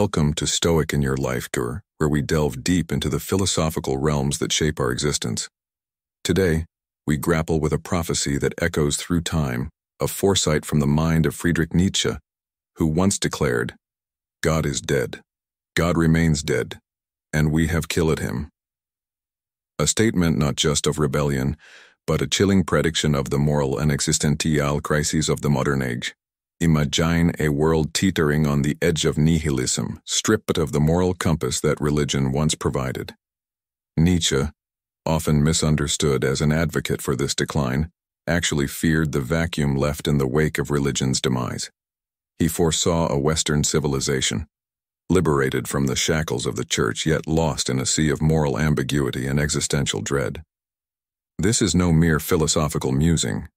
Welcome to Stoic in Your Life, where we delve deep into the philosophical realms that shape our existence. Today, we grapple with a prophecy that echoes through time, a foresight from the mind of Friedrich Nietzsche, who once declared, "God is dead. God remains dead, and we have killed him." A statement not just of rebellion, but a chilling prediction of the moral and existential crises of the modern age. Imagine a world teetering on the edge of nihilism, stripped of the moral compass that religion once provided. Nietzsche, often misunderstood as an advocate for this decline, actually feared the vacuum left in the wake of religion's demise. He foresaw a Western civilization, liberated from the shackles of the church yet lost in a sea of moral ambiguity and existential dread. This is no mere philosophical musing,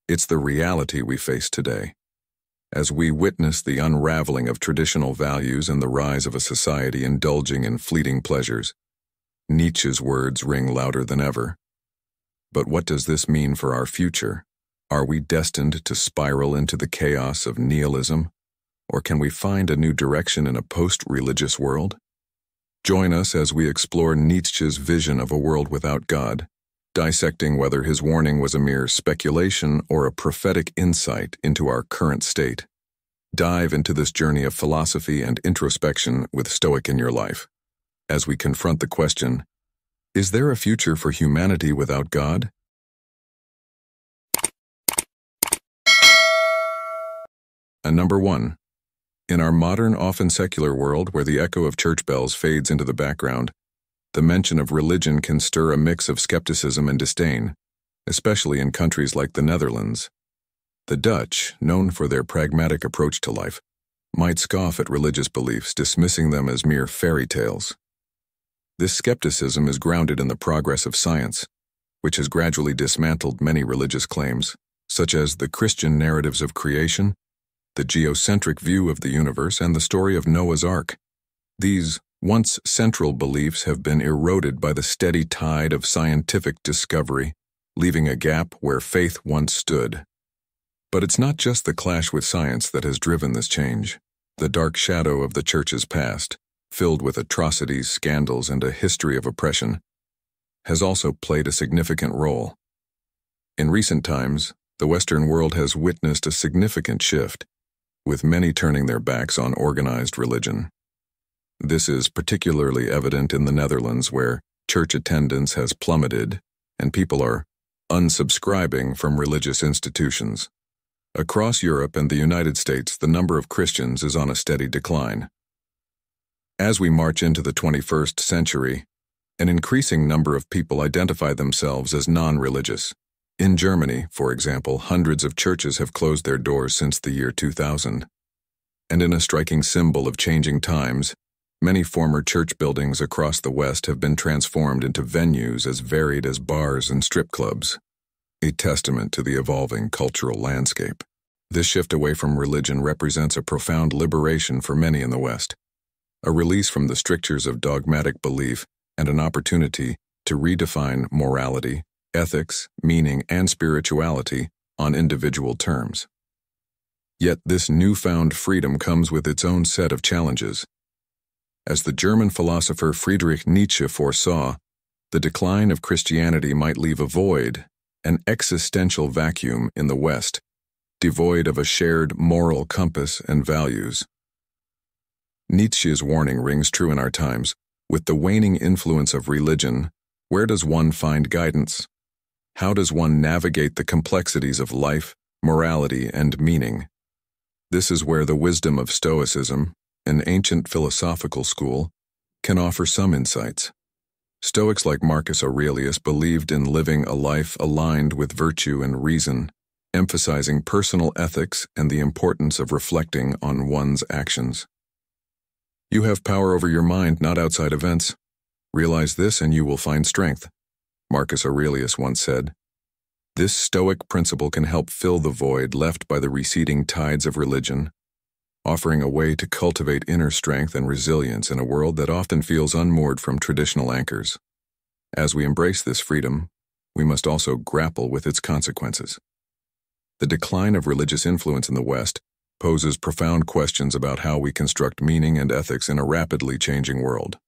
it's the reality we face today. As we witness the unraveling of traditional values and the rise of a society indulging in fleeting pleasures, Nietzsche's words ring louder than ever. But what does this mean for our future? Are we destined to spiral into the chaos of nihilism? Or can we find a new direction in a post-religious world? Join us as we explore Nietzsche's vision of a world without God, dissecting whether his warning was a mere speculation or a prophetic insight into our current state. Dive into this journey of philosophy and introspection with Stoic in Your Life, as we confront the question, is there a future for humanity without God? And number 1. In our modern, often secular world where the echo of church bells fades into the background, the mention of religion can stir a mix of skepticism and disdain, especially in countries like the Netherlands. The Dutch, known for their pragmatic approach to life, might scoff at religious beliefs, dismissing them as mere fairy tales. This skepticism is grounded in the progress of science, which has gradually dismantled many religious claims, such as the Christian narratives of creation, the geocentric view of the universe, and the story of Noah's Ark. These once central beliefs have been eroded by the steady tide of scientific discovery, leaving a gap where faith once stood. But it's not just the clash with science that has driven this change. The dark shadow of the church's past, filled with atrocities, scandals, and a history of oppression, has also played a significant role. In recent times, the Western world has witnessed a significant shift, with many turning their backs on organized religion. This is particularly evident in the Netherlands, where church attendance has plummeted and people are unsubscribing from religious institutions. Across Europe and the United States, the number of Christians is on a steady decline. As we march into the 21st century, an increasing number of people identify themselves as non-religious. In Germany, for example, hundreds of churches have closed their doors since the year 2000. And in a striking symbol of changing times, many former church buildings across the West have been transformed into venues as varied as bars and strip clubs, a testament to the evolving cultural landscape. This shift away from religion represents a profound liberation for many in the West, a release from the strictures of dogmatic belief and an opportunity to redefine morality, ethics, meaning, and spirituality on individual terms. Yet this newfound freedom comes with its own set of challenges. As the German philosopher Friedrich Nietzsche foresaw, the decline of Christianity might leave a void, an existential vacuum in the West, devoid of a shared moral compass and values. Nietzsche's warning rings true in our times. With the waning influence of religion, where does one find guidance? How does one navigate the complexities of life, morality, and meaning? This is where the wisdom of Stoicism, an ancient philosophical school, can offer some insights. Stoics like Marcus Aurelius believed in living a life aligned with virtue and reason, emphasizing personal ethics and the importance of reflecting on one's actions. You have power over your mind, not outside events. Realize this and you will find strength, Marcus Aurelius once said. This Stoic principle can help fill the void left by the receding tides of religion, offering a way to cultivate inner strength and resilience in a world that often feels unmoored from traditional anchors. As we embrace this freedom, we must also grapple with its consequences. The decline of religious influence in the West poses profound questions about how we construct meaning and ethics in a rapidly changing world.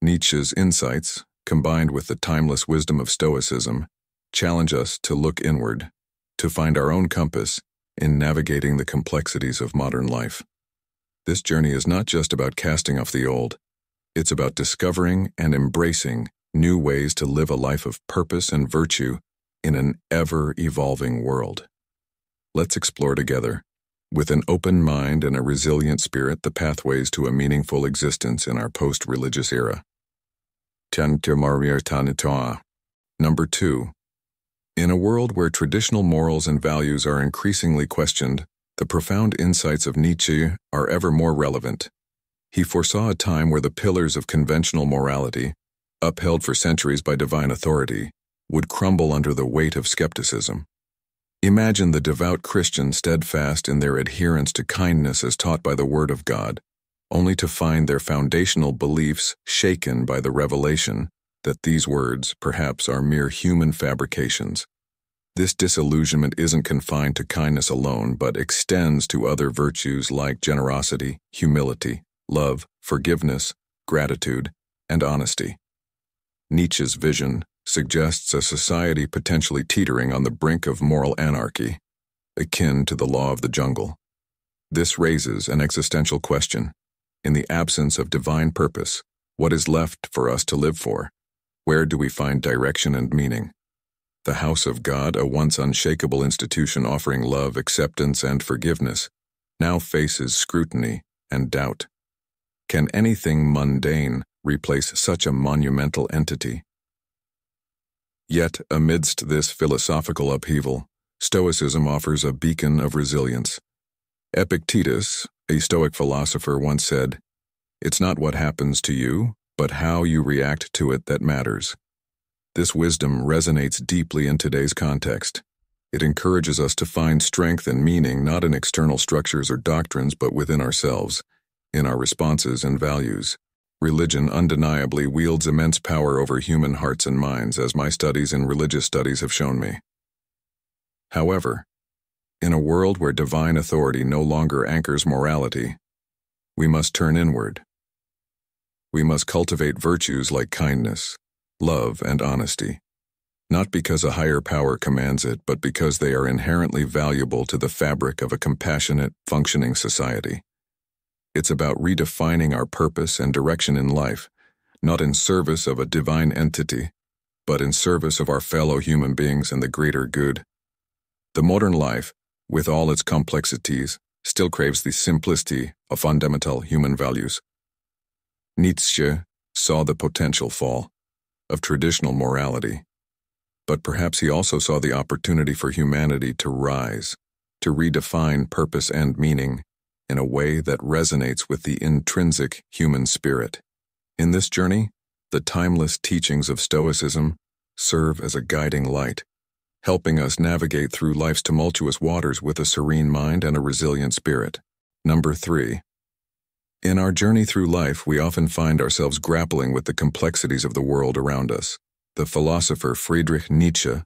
Nietzsche's insights, combined with the timeless wisdom of Stoicism, challenge us to look inward, to find our own compass in navigating the complexities of modern life. This journey is not just about casting off the old, it's about discovering and embracing new ways to live a life of purpose and virtue in an ever-evolving world. Let's explore together, with an open mind and a resilient spirit, the pathways to a meaningful existence in our post-religious era. Number 2. In a world where traditional morals and values are increasingly questioned, the profound insights of Nietzsche are ever more relevant. He foresaw a time where the pillars of conventional morality, upheld for centuries by divine authority, would crumble under the weight of skepticism. Imagine the devout Christians steadfast in their adherence to kindness as taught by the Word of God, only to find their foundational beliefs shaken by the revelation that these words, perhaps, are mere human fabrications. This disillusionment isn't confined to kindness alone, but extends to other virtues like generosity, humility, love, forgiveness, gratitude, and honesty. Nietzsche's vision suggests a society potentially teetering on the brink of moral anarchy, akin to the law of the jungle. This raises an existential question. In the absence of divine purpose, what is left for us to live for? Where do we find direction and meaning? The house of God, a once unshakable institution offering love, acceptance, and forgiveness, now faces scrutiny and doubt. Can anything mundane replace such a monumental entity? Yet, amidst this philosophical upheaval, Stoicism offers a beacon of resilience. Epictetus, a Stoic philosopher, once said, "It's not what happens to you, but how you react to it that matters." This wisdom resonates deeply in today's context. It encourages us to find strength and meaning not in external structures or doctrines, but within ourselves, in our responses and values. Religion undeniably wields immense power over human hearts and minds, as my studies in religious studies have shown me. However, in a world where divine authority no longer anchors morality, we must turn inward. We must cultivate virtues like kindness, love, and honesty, not because a higher power commands it, but because they are inherently valuable to the fabric of a compassionate, functioning society. It's about redefining our purpose and direction in life, not in service of a divine entity, but in service of our fellow human beings and the greater good. The modern life, with all its complexities, still craves the simplicity of fundamental human values. Nietzsche saw the potential fall of traditional morality, but perhaps he also saw the opportunity for humanity to rise, to redefine purpose and meaning in a way that resonates with the intrinsic human spirit. In this journey, the timeless teachings of Stoicism serve as a guiding light, helping us navigate through life's tumultuous waters with a serene mind and a resilient spirit. Number 3. In our journey through life, we often find ourselves grappling with the complexities of the world around us. The philosopher Friedrich Nietzsche,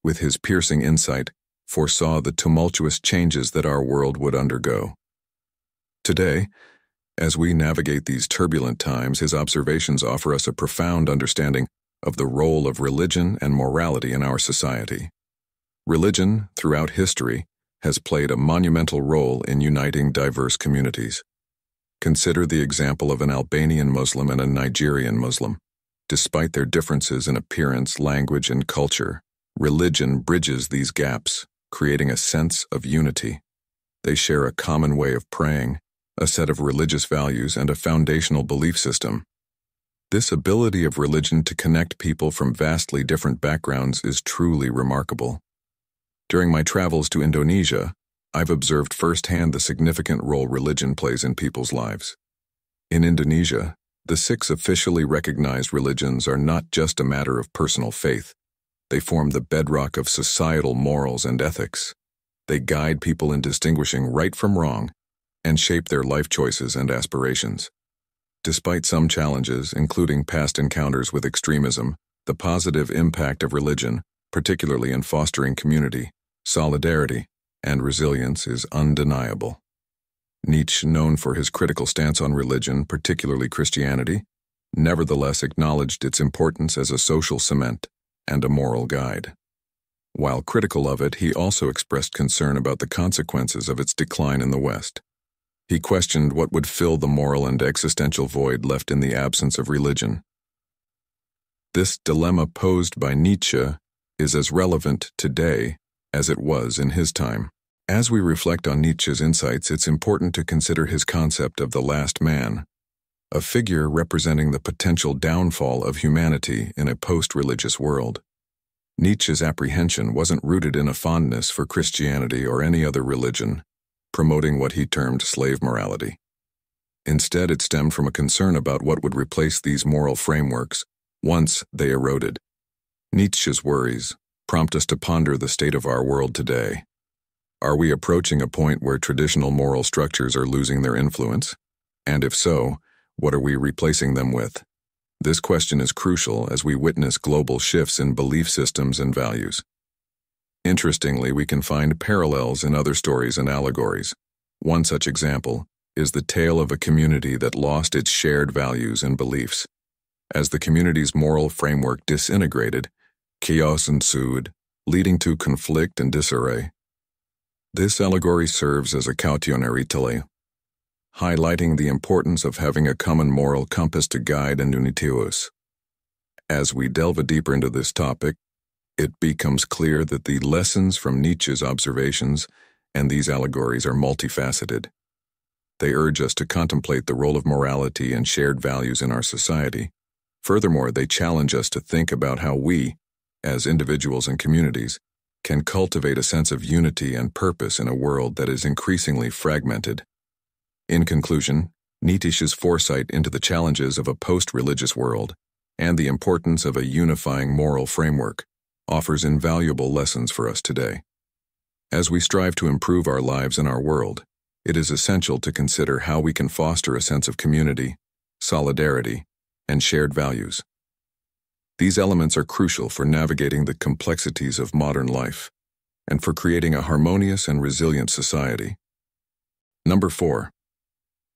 with his piercing insight, foresaw the tumultuous changes that our world would undergo. Today, as we navigate these turbulent times, his observations offer us a profound understanding of the role of religion and morality in our society. Religion, throughout history, has played a monumental role in uniting diverse communities. Consider the example of an Albanian Muslim and a Nigerian Muslim. Despite their differences in appearance, language, and culture, religion bridges these gaps, creating a sense of unity. They share a common way of praying, a set of religious values, and a foundational belief system. This ability of religion to connect people from vastly different backgrounds is truly remarkable. During my travels to Indonesia, I've observed firsthand the significant role religion plays in people's lives. In Indonesia, the 6 officially recognized religions are not just a matter of personal faith. They form the bedrock of societal morals and ethics. They guide people in distinguishing right from wrong and shape their life choices and aspirations. Despite some challenges, including past encounters with extremism, the positive impact of religion, particularly in fostering community, solidarity, and resilience, is undeniable. Nietzsche, known for his critical stance on religion, particularly Christianity, nevertheless acknowledged its importance as a social cement and a moral guide. While critical of it, he also expressed concern about the consequences of its decline in the West. He questioned what would fill the moral and existential void left in the absence of religion. This dilemma posed by Nietzsche is as relevant today as it was in his time. As we reflect on Nietzsche's insights, it's important to consider his concept of the last man, a figure representing the potential downfall of humanity in a post-religious world. Nietzsche's apprehension wasn't rooted in a fondness for Christianity or any other religion, promoting what he termed slave morality. Instead, it stemmed from a concern about what would replace these moral frameworks once they eroded. Nietzsche's worries prompt us to ponder the state of our world today. Are we approaching a point where traditional moral structures are losing their influence? And if so, what are we replacing them with? This question is crucial as we witness global shifts in belief systems and values. Interestingly, we can find parallels in other stories and allegories. One such example is the tale of a community that lost its shared values and beliefs. As the community's moral framework disintegrated, chaos ensued, leading to conflict and disarray. This allegory serves as a cautionary tale, highlighting the importance of having a common moral compass to guide and tumultuous. As we delve deeper into this topic, it becomes clear that the lessons from Nietzsche's observations and these allegories are multifaceted. They urge us to contemplate the role of morality and shared values in our society. Furthermore, they challenge us to think about how we, as individuals and communities, can cultivate a sense of unity and purpose in a world that is increasingly fragmented. In conclusion, Nietzsche's foresight into the challenges of a post-religious world and the importance of a unifying moral framework offers invaluable lessons for us today. As we strive to improve our lives and our world, it is essential to consider how we can foster a sense of community, solidarity, and shared values. These elements are crucial for navigating the complexities of modern life and for creating a harmonious and resilient society. Number 4.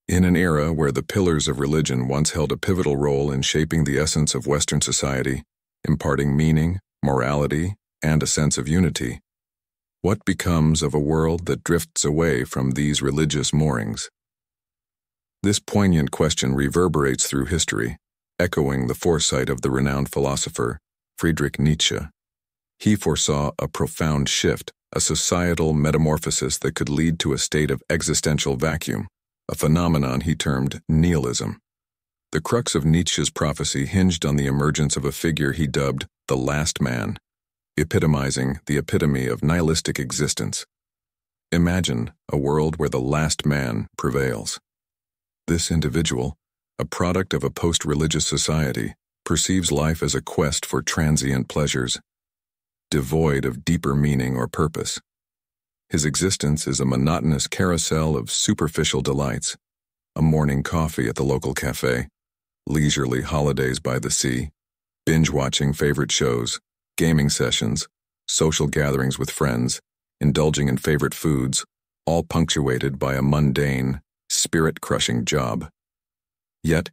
In an era where the pillars of religion once held a pivotal role in shaping the essence of Western society, imparting meaning, morality, and a sense of unity, what becomes of a world that drifts away from these religious moorings? This poignant question reverberates through history, echoing the foresight of the renowned philosopher Friedrich Nietzsche. He foresaw a profound shift, a societal metamorphosis that could lead to a state of existential vacuum, a phenomenon he termed nihilism. The crux of Nietzsche's prophecy hinged on the emergence of a figure he dubbed the last man, epitomizing the epitome of nihilistic existence. Imagine a world where the last man prevails. This individual, a product of a post-religious society, perceives life as a quest for transient pleasures, devoid of deeper meaning or purpose. His existence is a monotonous carousel of superficial delights, a morning coffee at the local cafe, leisurely holidays by the sea, binge-watching favorite shows, gaming sessions, social gatherings with friends, indulging in favorite foods, all punctuated by a mundane, spirit-crushing job. Yet,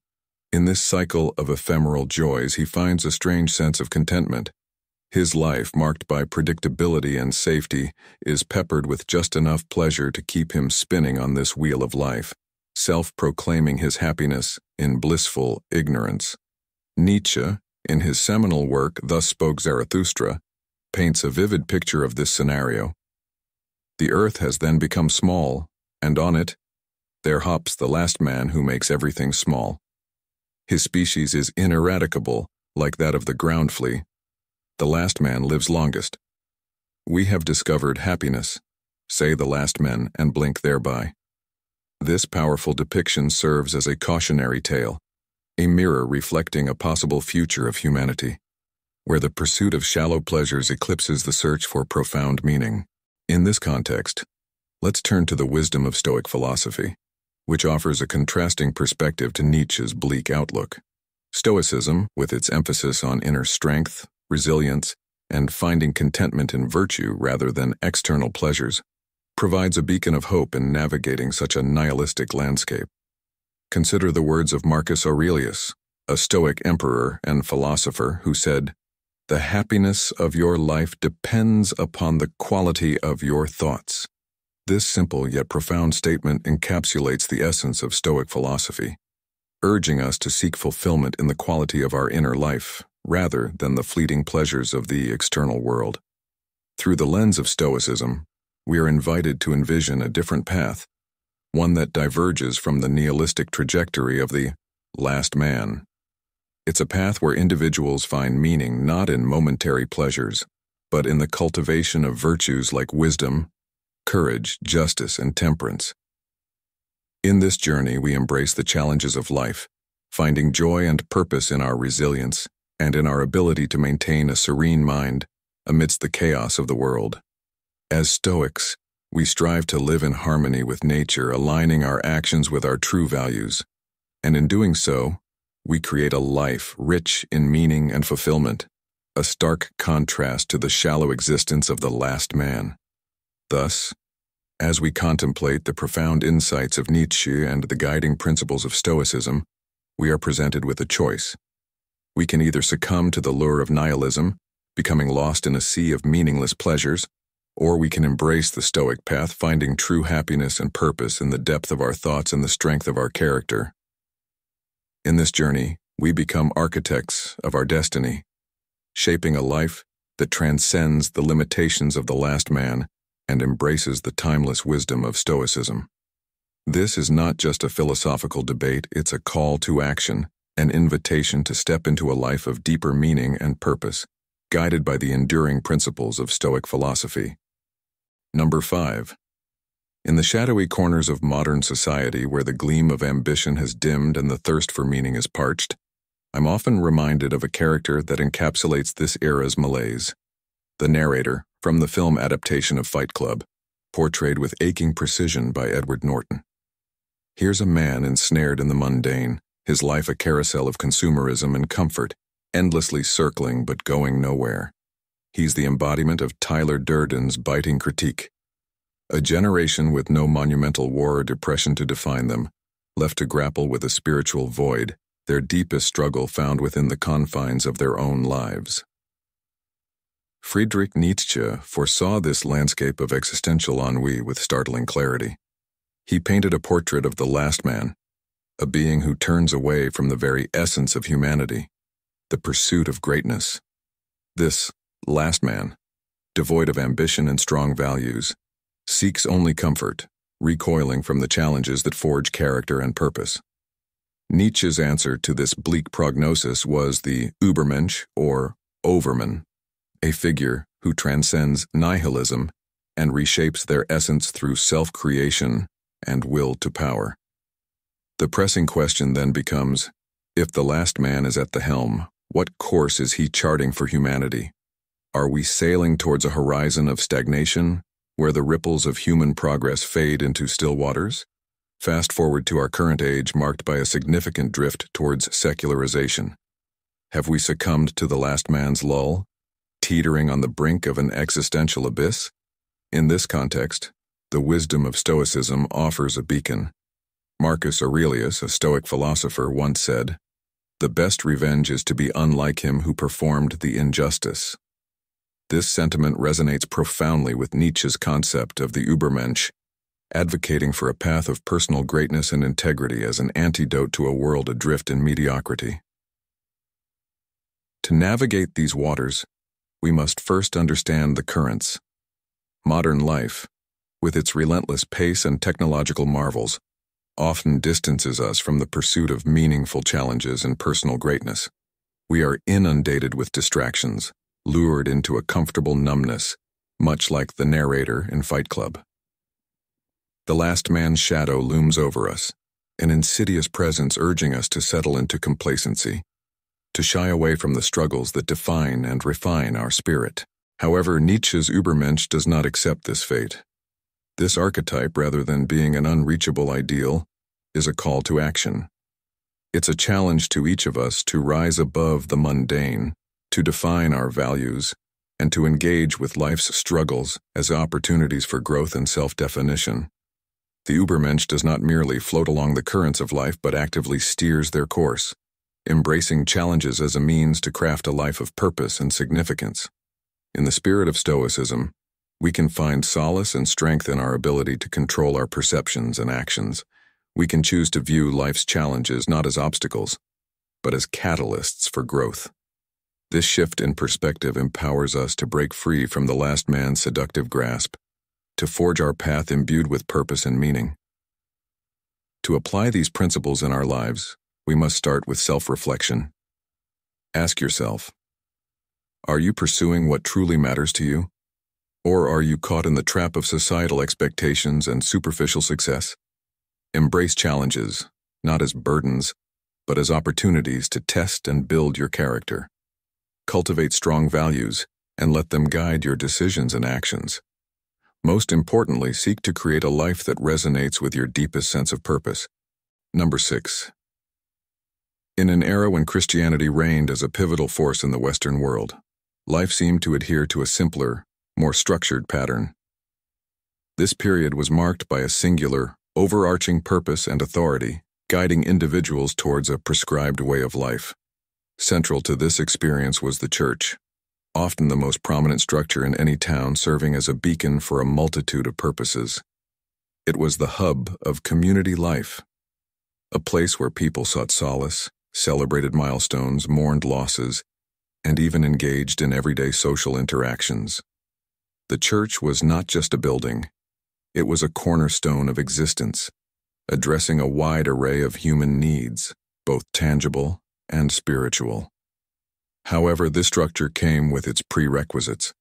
in this cycle of ephemeral joys, he finds a strange sense of contentment. His life, marked by predictability and safety, is peppered with just enough pleasure to keep him spinning on this wheel of life, self-proclaiming his happiness in blissful ignorance. Nietzsche, in his seminal work Thus Spoke Zarathustra, paints a vivid picture of this scenario. The earth has then become small, and on it, there hops the last man who makes everything small. His species is ineradicable, like that of the ground flea. The last man lives longest. We have discovered happiness, say the last men, and blink thereby. This powerful depiction serves as a cautionary tale, a mirror reflecting a possible future of humanity, where the pursuit of shallow pleasures eclipses the search for profound meaning. In this context, let's turn to the wisdom of Stoic philosophy, which offers a contrasting perspective to Nietzsche's bleak outlook. Stoicism, with its emphasis on inner strength, resilience, and finding contentment in virtue rather than external pleasures, provides a beacon of hope in navigating such a nihilistic landscape. Consider the words of Marcus Aurelius, a Stoic emperor and philosopher who said, "The happiness of your life depends upon the quality of your thoughts." This simple yet profound statement encapsulates the essence of Stoic philosophy, urging us to seek fulfillment in the quality of our inner life, rather than the fleeting pleasures of the external world. Through the lens of Stoicism, we are invited to envision a different path, one that diverges from the nihilistic trajectory of the last man. It's a path where individuals find meaning not in momentary pleasures, but in the cultivation of virtues like wisdom, courage, justice, and temperance. In this journey, we embrace the challenges of life, finding joy and purpose in our resilience and in our ability to maintain a serene mind amidst the chaos of the world. As Stoics, we strive to live in harmony with nature, aligning our actions with our true values, and in doing so, we create a life rich in meaning and fulfillment, a stark contrast to the shallow existence of the last man. Thus, as we contemplate the profound insights of Nietzsche and the guiding principles of Stoicism, we are presented with a choice. We can either succumb to the lure of nihilism, becoming lost in a sea of meaningless pleasures, or we can embrace the Stoic path, finding true happiness and purpose in the depth of our thoughts and the strength of our character. In this journey, we become architects of our destiny, shaping a life that transcends the limitations of the last man and embraces the timeless wisdom of Stoicism. This is not just a philosophical debate, it's a call to action, an invitation to step into a life of deeper meaning and purpose, guided by the enduring principles of Stoic philosophy. Number 5. In the shadowy corners of modern society where the gleam of ambition has dimmed and the thirst for meaning is parched, I'm often reminded of a character that encapsulates this era's malaise. The narrator, from the film adaptation of Fight Club, portrayed with aching precision by Edward Norton. Here's a man ensnared in the mundane, his life a carousel of consumerism and comfort, endlessly circling but going nowhere. He's the embodiment of Tyler Durden's biting critique. A generation with no monumental war or depression to define them, left to grapple with a spiritual void, their deepest struggle found within the confines of their own lives. Friedrich Nietzsche foresaw this landscape of existential ennui with startling clarity. He painted a portrait of the last man, a being who turns away from the very essence of humanity, the pursuit of greatness. This last man, devoid of ambition and strong values, seeks only comfort, recoiling from the challenges that forge character and purpose. Nietzsche's answer to this bleak prognosis was the Übermensch, or Overman, a figure who transcends nihilism and reshapes their essence through self-creation and will to power. The pressing question then becomes, if the last man is at the helm, what course is he charting for humanity? Are we sailing towards a horizon of stagnation, where the ripples of human progress fade into still waters? Fast forward to our current age marked by a significant drift towards secularization. Have we succumbed to the last man's lull, teetering on the brink of an existential abyss? In this context, the wisdom of Stoicism offers a beacon. Marcus Aurelius, a Stoic philosopher, once said, "The best revenge is to be unlike him who performed the injustice." This sentiment resonates profoundly with Nietzsche's concept of the Übermensch, advocating for a path of personal greatness and integrity as an antidote to a world adrift in mediocrity. To navigate these waters, we must first understand the currents. Modern life, with its relentless pace and technological marvels, often distances us from the pursuit of meaningful challenges and personal greatness. We are inundated with distractions, lured into a comfortable numbness, much like the narrator in Fight Club. The last man's shadow looms over us, an insidious presence urging us to settle into complacency, to shy away from the struggles that define and refine our spirit. However, Nietzsche's Übermensch does not accept this fate. This archetype, rather than being an unreachable ideal, is a call to action. It's a challenge to each of us to rise above the mundane, to define our values, and to engage with life's struggles as opportunities for growth and self-definition. The Übermensch does not merely float along the currents of life but actively steers their course, embracing challenges as a means to craft a life of purpose and significance. In the spirit of Stoicism, we can find solace and strength in our ability to control our perceptions and actions. We can choose to view life's challenges not as obstacles, but as catalysts for growth. This shift in perspective empowers us to break free from the last man's seductive grasp, to forge our path imbued with purpose and meaning. To apply these principles in our lives, we must start with self-reflection. Ask yourself, are you pursuing what truly matters to you? Or are you caught in the trap of societal expectations and superficial success? Embrace challenges, not as burdens, but as opportunities to test and build your character. Cultivate strong values and let them guide your decisions and actions. Most importantly, seek to create a life that resonates with your deepest sense of purpose. Number 6. In an era when Christianity reigned as a pivotal force in the Western world, life seemed to adhere to a simpler, more structured pattern. This period was marked by a singular, overarching purpose and authority, guiding individuals towards a prescribed way of life. Central to this experience was the church, often the most prominent structure in any town, serving as a beacon for a multitude of purposes. It was the hub of community life, a place where people sought solace, celebrated milestones, mourned losses, and even engaged in everyday social interactions. The church was not just a building, it was a cornerstone of existence, addressing a wide array of human needs, both tangible and spiritual. However, this structure came with its prerequisites.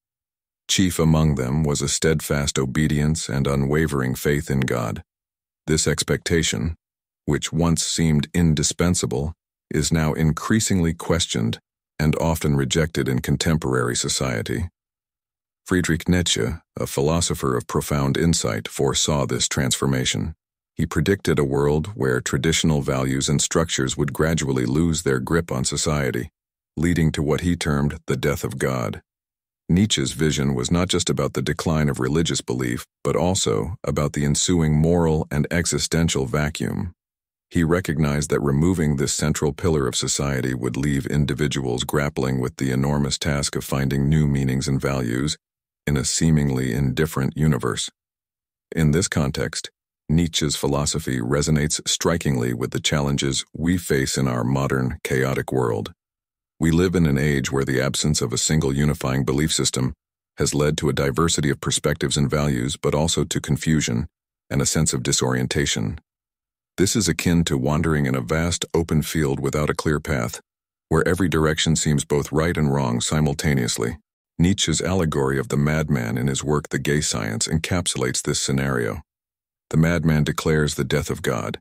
Chief among them was a steadfast obedience and unwavering faith in God. This expectation, which once seemed indispensable, is now increasingly questioned and often rejected in contemporary society. Friedrich Nietzsche, a philosopher of profound insight, foresaw this transformation. He predicted a world where traditional values and structures would gradually lose their grip on society, leading to what he termed the death of God. Nietzsche's vision was not just about the decline of religious belief, but also about the ensuing moral and existential vacuum. He recognized that removing this central pillar of society would leave individuals grappling with the enormous task of finding new meanings and values in a seemingly indifferent universe. In this context, Nietzsche's philosophy resonates strikingly with the challenges we face in our modern, chaotic world. We live in an age where the absence of a single unifying belief system has led to a diversity of perspectives and values, but also to confusion and a sense of disorientation. This is akin to wandering in a vast open field without a clear path, where every direction seems both right and wrong simultaneously. Nietzsche's allegory of the madman in his work The Gay Science encapsulates this scenario. The madman declares the death of God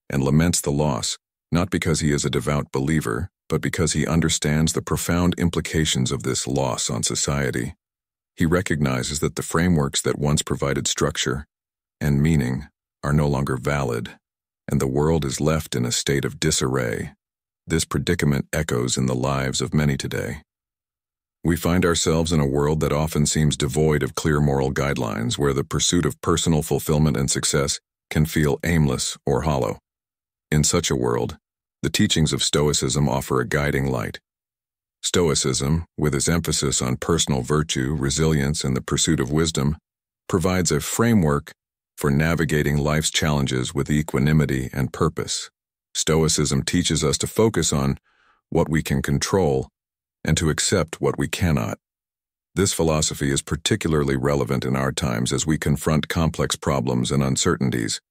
and laments the loss, not because he is a devout believer, but because he understands the profound implications of this loss on society. He recognizes that the frameworks that once provided structure and meaning are no longer valid, and the world is left in a state of disarray. This predicament echoes in the lives of many today. We find ourselves in a world that often seems devoid of clear moral guidelines, where the pursuit of personal fulfillment and success can feel aimless or hollow. In such a world, the teachings of Stoicism offer a guiding light. Stoicism, with its emphasis on personal virtue, resilience, and the pursuit of wisdom, provides a framework for navigating life's challenges with equanimity and purpose. Stoicism teaches us to focus on what we can control and to accept what we cannot. This philosophy is particularly relevant in our times as we confront complex problems and uncertainties.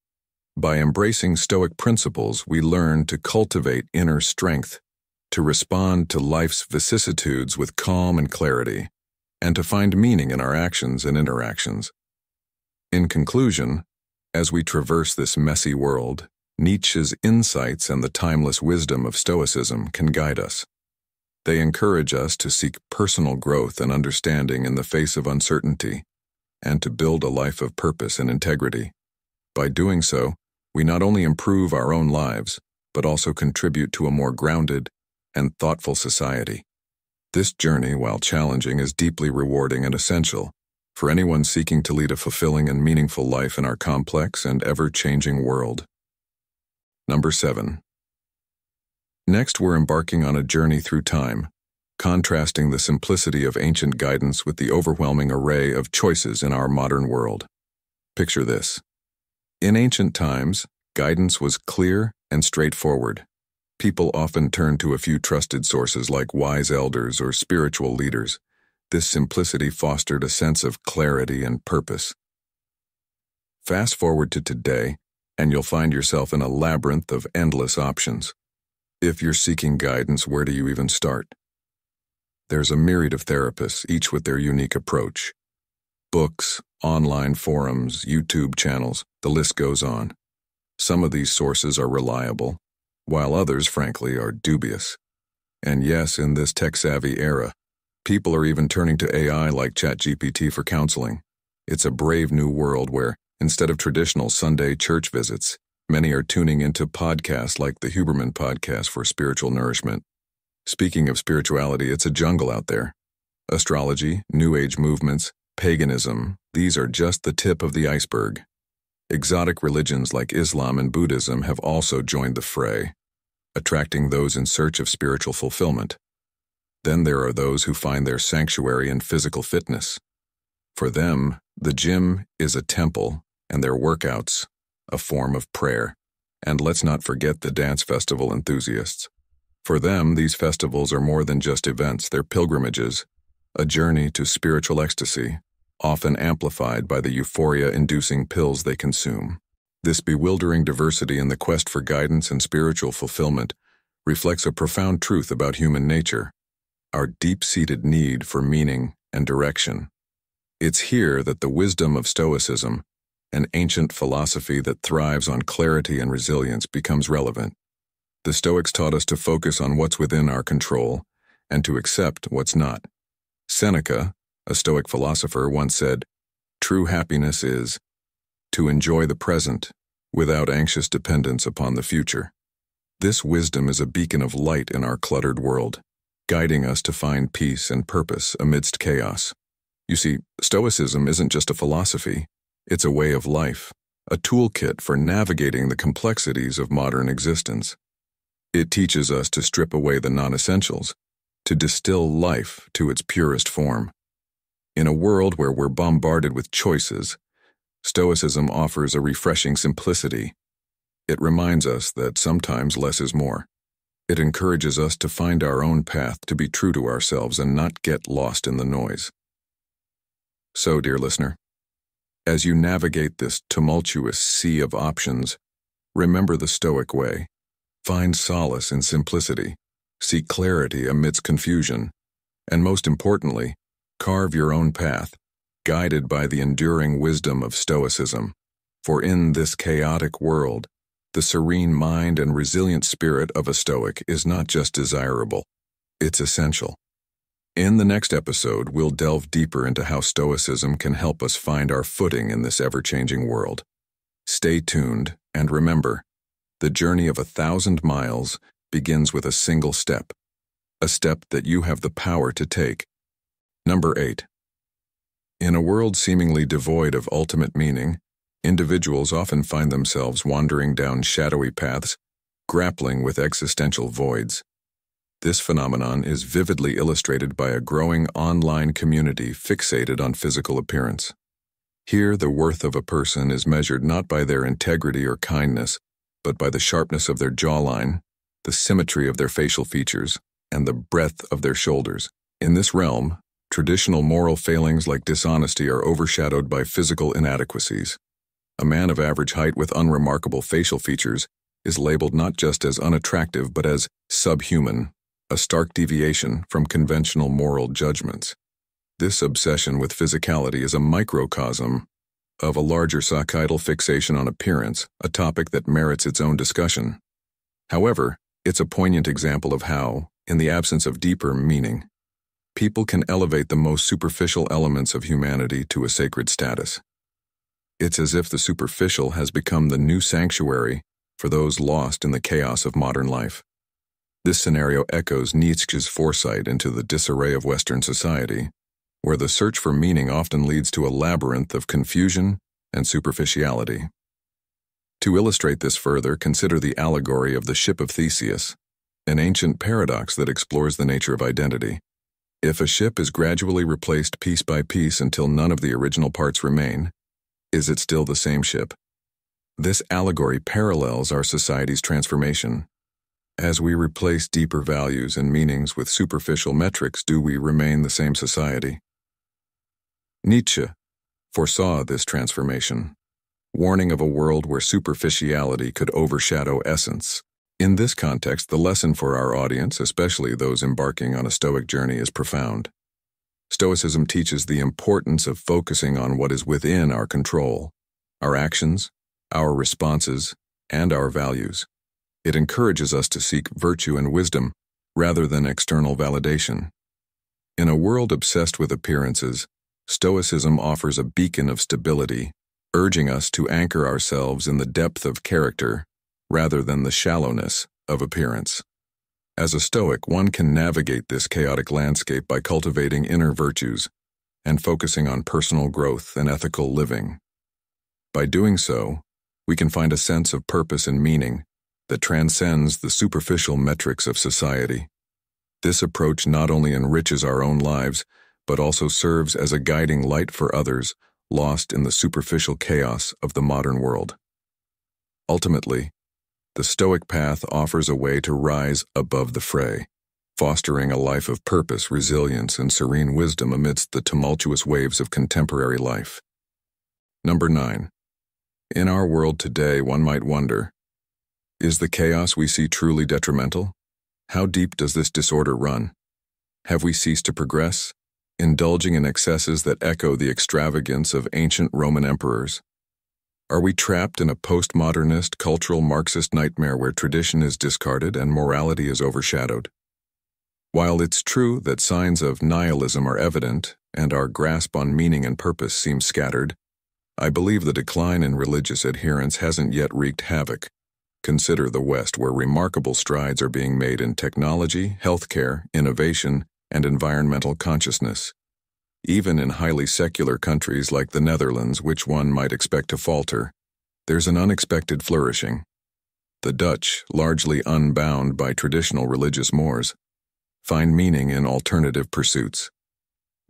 By embracing Stoic principles, we learn to cultivate inner strength, to respond to life's vicissitudes with calm and clarity, and to find meaning in our actions and interactions. In conclusion, as we traverse this messy world, Nietzsche's insights and the timeless wisdom of Stoicism can guide us. They encourage us to seek personal growth and understanding in the face of uncertainty, and to build a life of purpose and integrity. By doing so, we not only improve our own lives, but also contribute to a more grounded and thoughtful society. This journey, while challenging, is deeply rewarding and essential for anyone seeking to lead a fulfilling and meaningful life in our complex and ever-changing world. Number 7. Next, we're embarking on a journey through time, contrasting the simplicity of ancient guidance with the overwhelming array of choices in our modern world. Picture this. In ancient times, guidance was clear and straightforward. People often turned to a few trusted sources like wise elders or spiritual leaders. This simplicity fostered a sense of clarity and purpose. Fast forward to today, and you'll find yourself in a labyrinth of endless options. If you're seeking guidance, where do you even start? There's a myriad of therapists, each with their unique approach. Books, online forums, YouTube channels, the list goes on. Some of these sources are reliable, while others, frankly, are dubious. And yes, in this tech-savvy era, people are even turning to AI like ChatGPT for counseling. It's a brave new world where, instead of traditional Sunday church visits, many are tuning into podcasts like the Huberman Podcast for spiritual nourishment. Speaking of spirituality, it's a jungle out there. Astrology, New Age movements, paganism, these are just the tip of the iceberg. Exotic religions like Islam and Buddhism have also joined the fray, attracting those in search of spiritual fulfillment. Then there are those who find their sanctuary in physical fitness. For them, the gym is a temple, and their workouts, a form of prayer. And let's not forget the dance festival enthusiasts. For them, these festivals are more than just events, they're pilgrimages, a journey to spiritual ecstasy, often amplified by the euphoria-inducing pills they consume. This bewildering diversity in the quest for guidance and spiritual fulfillment reflects a profound truth about human nature, our deep-seated need for meaning and direction. It's here that the wisdom of Stoicism, an ancient philosophy that thrives on clarity and resilience, becomes relevant. The Stoics taught us to focus on what's within our control and to accept what's not. Seneca, a Stoic philosopher, once said, "True happiness is to enjoy the present without anxious dependence upon the future." This wisdom is a beacon of light in our cluttered world, guiding us to find peace and purpose amidst chaos. You see, Stoicism isn't just a philosophy, it's a way of life, a toolkit for navigating the complexities of modern existence. It teaches us to strip away the non-essentials, to distill life to its purest form. In a world where we're bombarded with choices, Stoicism offers a refreshing simplicity. It reminds us that sometimes less is more. It encourages us to find our own path, to be true to ourselves and not get lost in the noise. So, dear listener, as you navigate this tumultuous sea of options, remember the Stoic way. Find solace in simplicity, seek clarity amidst confusion, and most importantly, carve your own path, guided by the enduring wisdom of Stoicism. For in this chaotic world, the serene mind and resilient spirit of a Stoic is not just desirable, it's essential. In the next episode, we'll delve deeper into how Stoicism can help us find our footing in this ever-changing world. Stay tuned, and remember, the journey of 1,000 miles begins with a single step, a step that you have the power to take. Number 8. In a world seemingly devoid of ultimate meaning, individuals often find themselves wandering down shadowy paths, grappling with existential voids. This phenomenon is vividly illustrated by a growing online community fixated on physical appearance. Here, the worth of a person is measured not by their integrity or kindness, but by the sharpness of their jawline, the symmetry of their facial features, and the breadth of their shoulders. In this realm, traditional moral failings like dishonesty are overshadowed by physical inadequacies. A man of average height with unremarkable facial features is labeled not just as unattractive but as subhuman, a stark deviation from conventional moral judgments. This obsession with physicality is a microcosm of a larger societal fixation on appearance, a topic that merits its own discussion. However, it's a poignant example of how, in the absence of deeper meaning, people can elevate the most superficial elements of humanity to a sacred status. It's as if the superficial has become the new sanctuary for those lost in the chaos of modern life. This scenario echoes Nietzsche's foresight into the disarray of Western society, where the search for meaning often leads to a labyrinth of confusion and superficiality. To illustrate this further, consider the allegory of the ship of Theseus, an ancient paradox that explores the nature of identity. If a ship is gradually replaced piece by piece until none of the original parts remain, is it still the same ship? This allegory parallels our society's transformation. As we replace deeper values and meanings with superficial metrics, do we remain the same society? Nietzsche foresaw this transformation, warning of a world where superficiality could overshadow essence. In this context, the lesson for our audience, especially those embarking on a Stoic journey, is profound. Stoicism teaches the importance of focusing on what is within our control, our actions, our responses, and our values. It encourages us to seek virtue and wisdom rather than external validation. In a world obsessed with appearances, Stoicism offers a beacon of stability, urging us to anchor ourselves in the depth of character rather than the shallowness of appearance. As a Stoic, one can navigate this chaotic landscape by cultivating inner virtues and focusing on personal growth and ethical living. By doing so, we can find a sense of purpose and meaning that transcends the superficial metrics of society. This approach not only enriches our own lives, but also serves as a guiding light for others lost in the superficial chaos of the modern world. Ultimately, the Stoic path offers a way to rise above the fray, fostering a life of purpose, resilience, and serene wisdom amidst the tumultuous waves of contemporary life. Number 9. In our world today, one might wonder, is the chaos we see truly detrimental? How deep does this disorder run? Have we ceased to progress, indulging in excesses that echo the extravagance of ancient Roman emperors? Are we trapped in a postmodernist, cultural Marxist nightmare where tradition is discarded and morality is overshadowed? While it's true that signs of nihilism are evident and our grasp on meaning and purpose seems scattered, I believe the decline in religious adherence hasn't yet wreaked havoc. Consider the West, where remarkable strides are being made in technology, healthcare, innovation, and environmental consciousness. Even in highly secular countries like the Netherlands, which one might expect to falter, there's an unexpected flourishing. The Dutch, largely unbound by traditional religious mores, find meaning in alternative pursuits.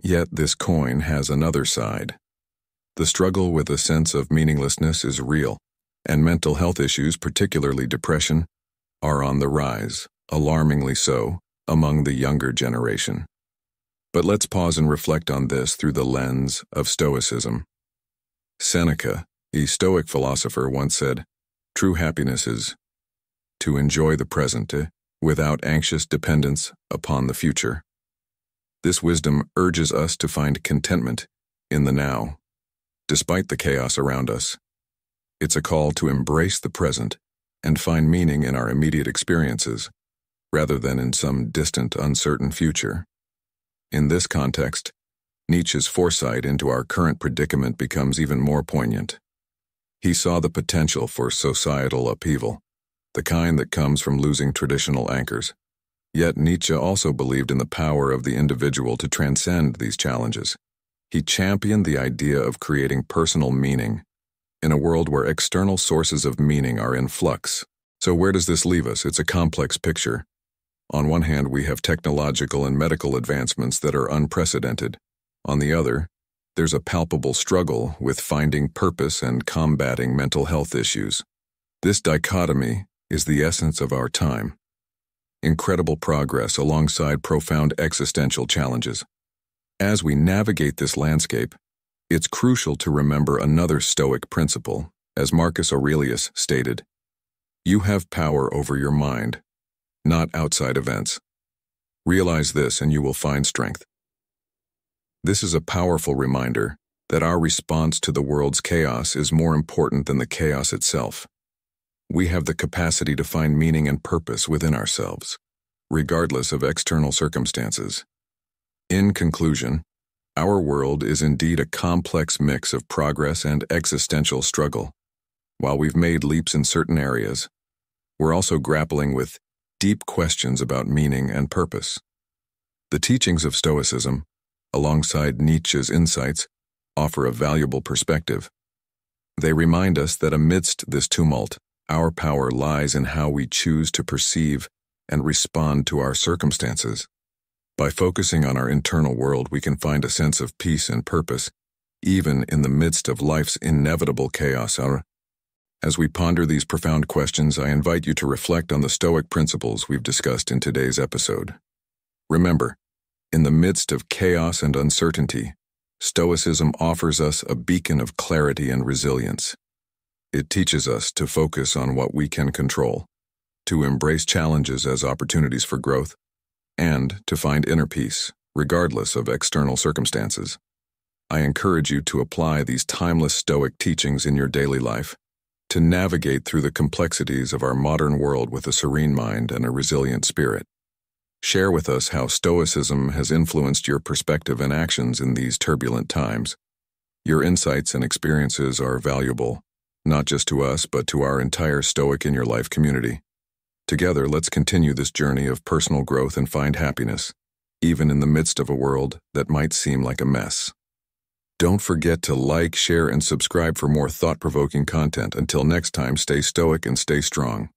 Yet this coin has another side. The struggle with a sense of meaninglessness is real, and mental health issues, particularly depression, are on the rise, alarmingly so, among the younger generation. But let's pause and reflect on this through the lens of Stoicism. Seneca, a Stoic philosopher, once said, "True happiness is to enjoy the present without anxious dependence upon the future." This wisdom urges us to find contentment in the now, despite the chaos around us. It's a call to embrace the present and find meaning in our immediate experiences, rather than in some distant, uncertain future. In this context, Nietzsche's foresight into our current predicament becomes even more poignant. He saw the potential for societal upheaval, the kind that comes from losing traditional anchors. Yet Nietzsche also believed in the power of the individual to transcend these challenges. He championed the idea of creating personal meaning in a world where external sources of meaning are in flux. So where does this leave us? It's a complex picture. On one hand, we have technological and medical advancements that are unprecedented. On the other, there's a palpable struggle with finding purpose and combating mental health issues. This dichotomy is the essence of our time. Incredible progress alongside profound existential challenges. As we navigate this landscape, it's crucial to remember another Stoic principle, as Marcus Aurelius stated, "You have power over your mind, not outside events. Realize this and you will find strength." This is a powerful reminder that our response to the world's chaos is more important than the chaos itself. We have the capacity to find meaning and purpose within ourselves, regardless of external circumstances. In conclusion, our world is indeed a complex mix of progress and existential struggle. While we've made leaps in certain areas, we're also grappling with deep questions about meaning and purpose. The teachings of Stoicism, alongside Nietzsche's insights, offer a valuable perspective. They remind us that amidst this tumult, our power lies in how we choose to perceive and respond to our circumstances. By focusing on our internal world, we can find a sense of peace and purpose, even in the midst of life's inevitable chaos. As we ponder these profound questions, I invite you to reflect on the Stoic principles we've discussed in today's episode. Remember, in the midst of chaos and uncertainty, Stoicism offers us a beacon of clarity and resilience. It teaches us to focus on what we can control, to embrace challenges as opportunities for growth, and to find inner peace, regardless of external circumstances. I encourage you to apply these timeless Stoic teachings in your daily life, to navigate through the complexities of our modern world with a serene mind and a resilient spirit. Share with us how Stoicism has influenced your perspective and actions in these turbulent times. Your insights and experiences are valuable, not just to us, but to our entire Stoic in Your Life community. Together, let's continue this journey of personal growth and find happiness, even in the midst of a world that might seem like a mess. Don't forget to like, share, and subscribe for more thought-provoking content. Until next time, stay stoic and stay strong.